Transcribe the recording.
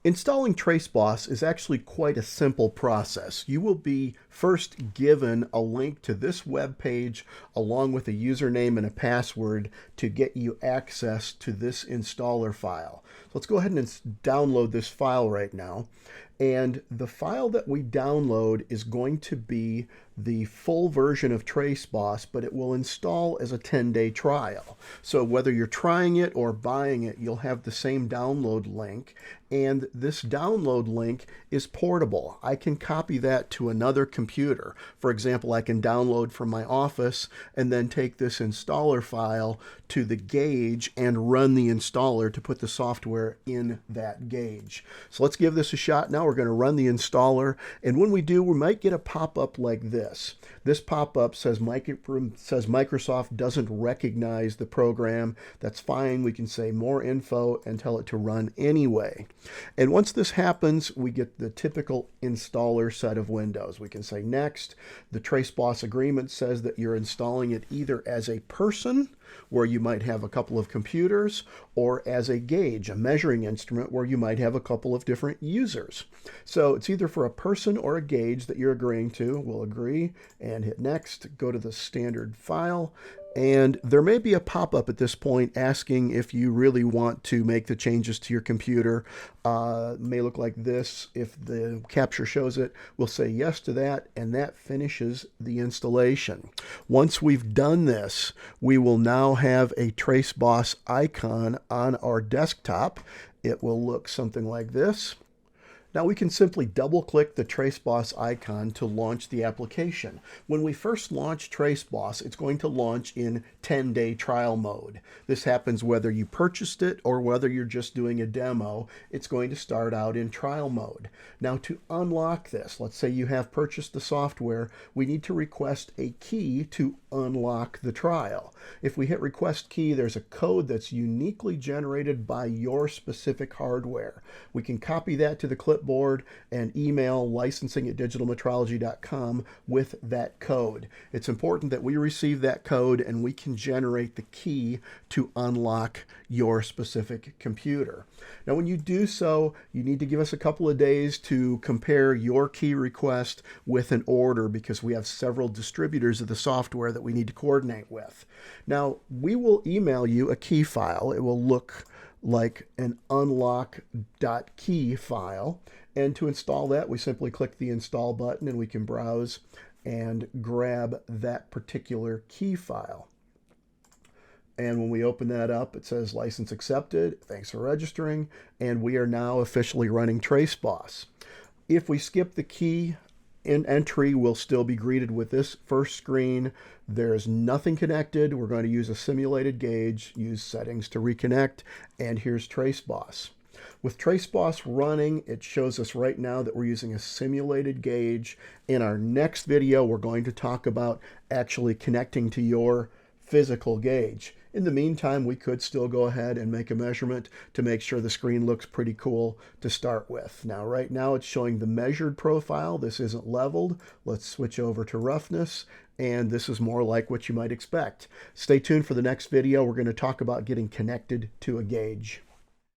Installing TraceBoss is actually quite a simple process. You will be first given a link to this web page along with a username and a password to get you access to this installer file. So let's go ahead and download this file right now. And the file that we download is going to be the full version of TraceBoss, but it will install as a 10-day trial. So whether you're trying it or buying it, you'll have the same download link. And this download link is portable. I can copy that to another computer. For example, I can download from my office and then take this installer file to the Gauge and run the installer to put the software in that Gauge. So let's give this a shot now. We're going to run the installer, and when we do, we might get a pop-up like this. This pop-up says Microsoft doesn't recognize the program. That's fine. We can say more info and tell it to run anyway. And once this happens, we get the typical installer set of windows. We can say next. The TraceBoss agreement says that you're installing it either as a person, where you might have a couple of computers, or as a gauge, a measuring instrument where you might have a couple of different users. So it's either for a person or a gauge that you're agreeing to. We'll agree and hit next, go to the standard file, and there may be a pop-up at this point asking if you really want to make the changes to your computer. It may look like this. If the capture shows it, we'll say yes to that, and that finishes the installation. Once we've done this, we will now have a TraceBoss icon on our desktop. It will look something like this. Now we can simply double-click the TraceBoss icon to launch the application. When we first launch TraceBoss, it's going to launch in 10-day trial mode. This happens whether you purchased it or whether you're just doing a demo. It's going to start out in trial mode. Now to unlock this, let's say you have purchased the software, we need to request a key to unlock the trial. If we hit request key, there's a code that's uniquely generated by your specific hardware. We can copy that to the clipboard and email licensing@digitalmetrology.com with that code. It's important that we receive that code and we can generate the key to unlock your specific computer. Now when you do so, you need to give us a couple of days to compare your key request with an order, because we have several distributors of the software that we need to coordinate with. Now we will email you a key file. It will look like an unlock.key file. And to install that, we simply click the install button and we can browse and grab that particular key file. And when we open that up, it says license accepted, thanks for registering, and we are now officially running TraceBoss. If we skip the key entry, we'll still be greeted with this first screen. There's nothing connected. We're going to use a simulated gauge, use settings to reconnect, and here's TraceBoss. With TraceBoss running, it shows us right now that we're using a simulated gauge. In our next video, we're going to talk about actually connecting to your physical gauge. In the meantime, we could still go ahead and make a measurement to make sure the screen looks pretty cool to start with. Now, right now it's showing the measured profile. This isn't leveled. Let's switch over to roughness, and this is more like what you might expect. Stay tuned for the next video. We're going to talk about getting connected to a gauge.